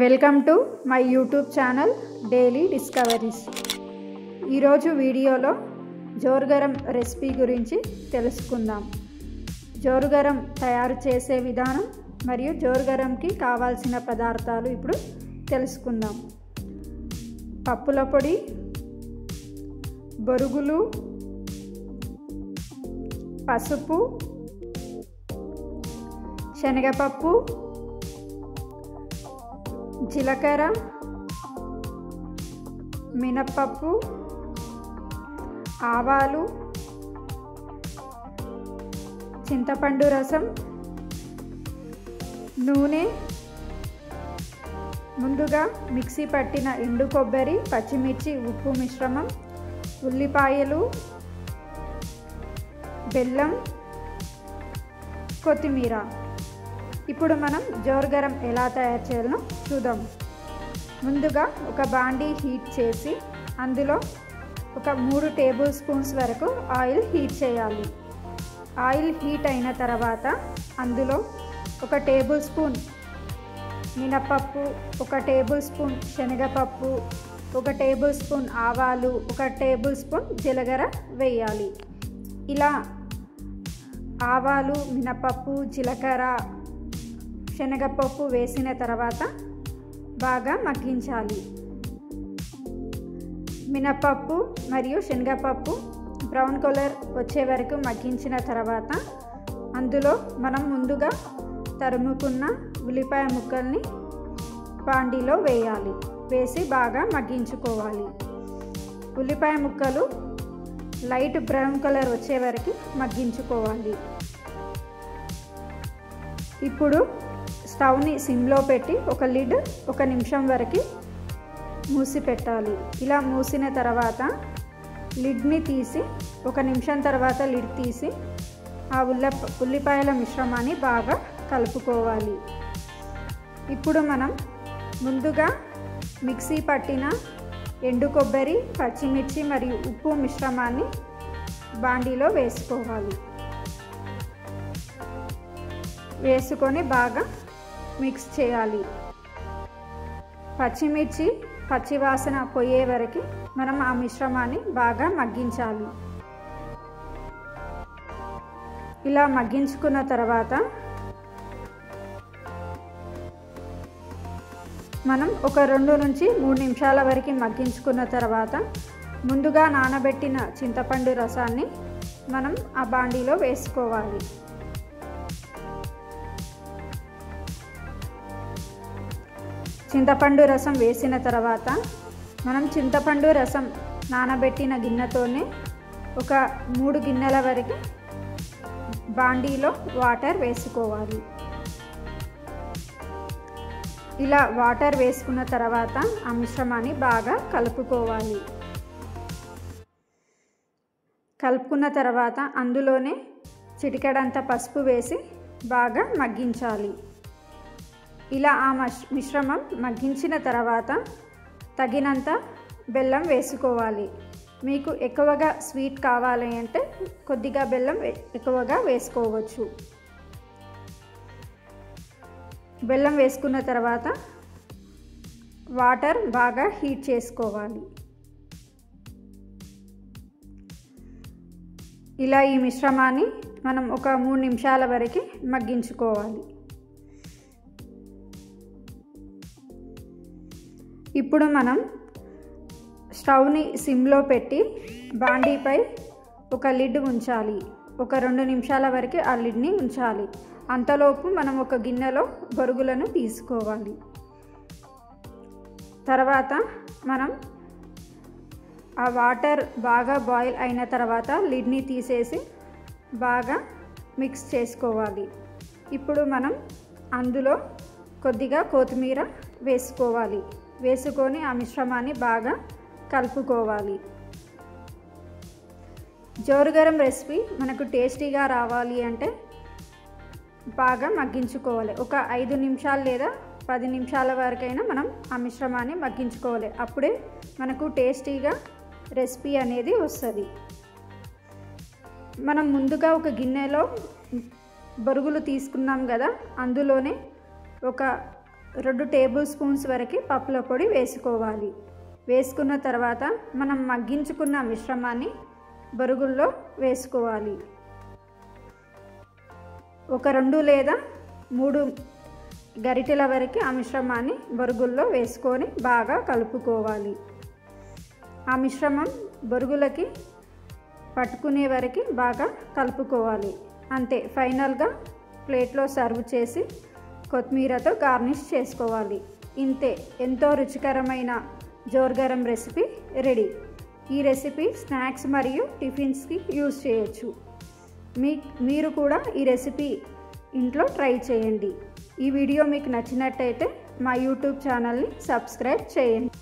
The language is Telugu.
Welcome to my YouTube channel daily discoveries. ఈరోజు వీడియోలో జోరుగరం రెసిపీ గురించి తెలుసుకుందాం. జోరుగరం తయారు చేసే విధానం మరియు జోరుగరంకి కావాల్సిన పదార్థాలు ఇప్పుడు తెలుసుకుందాం. పప్పుల పొడి, బొరుగులు, పసుపు, శనగపప్పు, జీలకర్ర, మినప్పప్పు, ఆవాలు, చింతపండు రసం, నూనె, ముందుగా మిక్సీ పట్టిన ఎండు కొబ్బరి, పచ్చిమిర్చి, ఉప్పు మిశ్రమం, ఉల్లిపాయలు, బెల్లం, కొత్తిమీర. ఇప్పుడు మనం జోరుగరం ఎలా తయారు చేయాలో చూద్దాం. ముందుగా ఒక బాండీ హీట్ చేసి అందులో ఒక 3 టేబుల్ స్పూన్స్ వరకు ఆయిల్ హీట్ చేయాలి. ఆయిల్ హీట్ అయిన తర్వాత అందులో 1 టేబుల్ స్పూన్ మినపప్పు, 1 టేబుల్ స్పూన్ శనగపప్పు, 1 టేబుల్ స్పూన్ ఆవాలు, 1 టేబుల్ స్పూన్ జీలకర్ర వేయాలి. ఇలా ఆవాలు, మినపప్పు, జీలకర్ర, శనగపప్పు వేసిన తర్వాత బాగా మగ్గించాలి. మినపప్పు మరియు శనగపప్పు బ్రౌన్ కలర్ వచ్చే వరకు మగ్గించిన తర్వాత అందులో మనం ముందుగా తరుముకున్న ఉల్లిపాయ ముక్కల్ని బాండీలో వేయాలి. వేసి బాగా మగ్గించుకోవాలి. ఉల్లిపాయ ముక్కలు లైట్ బ్రౌన్ కలర్ వచ్చే వరకు మగ్గించుకోవాలి. ఇప్పుడు స్టవ్ని సిమ్లో పెట్టి ఒక లిడ్ 1 నిమిషం వరకు మూసి పెట్టాలి. ఇలా మూసిన తర్వాత లిడ్ని తీసి 1 నిమిషం తర్వాత లిడ్ తీసి ఆ ఉల్లిపాయల మిశ్రమాన్ని బాగా కలుపుకోవాలి. ఇప్పుడు మనం ముందుగా మిక్సీ పట్టిన ఎండు కొబ్బరి, పచ్చిమిర్చి మరియు ఉప్పు మిశ్రమాన్ని బాండీలో వేసుకోవాలి. వేసుకొని బాగా మిక్స్ చేయాలి. పచ్చిమిర్చి పచ్చివాసన పోయే వరకు మనం ఆ మిశ్రమాన్ని బాగా మగ్గించాలి. ఇలా మగ్గించుకున్న తర్వాత మనం ఒక 2 నుంచి 3 నిమిషాల వరకు మగ్గించుకున్న తర్వాత ముందుగా నానబెట్టిన చింతపండు రసాన్ని మనం ఆ బాండీలో వేసుకోవాలి. చింతపండు రసం వేసిన తర్వాత మనం చింతపండు రసం నానబెట్టిన గిన్నెతోనే ఒక 3 గిన్నెల వరకు బాండీలో వాటర్ వేసుకోవాలి. ఇలా వాటర్ వేసుకున్న తర్వాత ఆ మిశ్రమాన్ని బాగా కలుపుకోవాలి. కలుపుకున్న తర్వాత అందులోనే చిటికెడంత పసుపు వేసి బాగా మగ్గించాలి. ఇలా ఆ మిశ్రమం మగ్గించిన తర్వాత తగినంత బెల్లం వేసుకోవాలి. మీకు ఎక్కువగా స్వీట్ కావాలి అంటే కొద్దిగా బెల్లం ఎక్కువగా వేసుకోవచ్చు. బెల్లం వేసుకున్న తర్వాత వాటర్ బాగా హీట్ చేసుకోవాలి. ఇలా ఈ మిశ్రమాన్ని మనం ఒక 3 నిమిషాల వరకు మగ్గించుకోవాలి. ఇప్పుడు మనం స్టవ్ని సిమ్లో పెట్టి బాండీపై ఒక లిడ్ ఉంచాలి. ఒక 2 నిమిషాల వరకు ఆ లిడ్ని ఉంచాలి. అంతలోపు మనం ఒక గిన్నెలో బొరుగులను తీసుకోవాలి. తర్వాత మనం ఆ వాటర్ బాగా బాయిల్ అయిన తర్వాత లిడ్ని తీసేసి బాగా మిక్స్ చేసుకోవాలి. ఇప్పుడు మనం అందులో కొద్దిగా కొత్తిమీర వేసుకోవాలి. వేసుకొని ఆ మిశ్రమాన్ని బాగా కలుపుకోవాలి. జోరుగరం రెసిపీ మనకు టేస్టీగా రావాలి అంటే బాగా మగ్గించుకోవాలి. ఒక 5 నిమిషాలు లేదా 10 నిమిషాల వరకైనా మనం ఆ మిశ్రమాన్ని మగ్గించుకోవాలి. అప్పుడే మనకు టేస్టీగా రెసిపీ అనేది వస్తుంది. మనం ముందుగా ఒక గిన్నెలో బొరుగులు తీసుకున్నాం కదా, అందులోనే ఒక 2 టేబుల్ స్పూన్స్ వరకు పప్పుల పొడి వేసుకోవాలి. వేసుకున్న తర్వాత మనం మగ్గించుకున్న మిశ్రమాన్ని బొరుగుల్లో వేసుకోవాలి. ఒక 2 లేదా 3 గరిటెల వరకు ఆ మిశ్రమాన్ని బొరుగుల్లో వేసుకొని బాగా కలుపుకోవాలి. ఆ మిశ్రమం బొరుగులకి పట్టుకునే వరకు బాగా కలుపుకోవాలి. అంతే, ఫైనల్గా ప్లేట్లో సర్వ్ చేసి కొత్తిమీరతో గార్నిష్ చేసుకోవాలి. ఇంతే, ఎంతో రుచికరమైన జోర్గరం రెసిపీ రెడీ. ఈ రెసిపీ స్నాక్స్ మరియు టిఫిన్స్కి యూజ్ చేయొచ్చు. మీరు కూడా ఈ రెసిపీ ఇంట్లో ట్రై చేయండి. ఈ వీడియో మీకు నచ్చినట్టయితే మా యూట్యూబ్ ఛానల్ని సబ్స్క్రైబ్ చేయండి.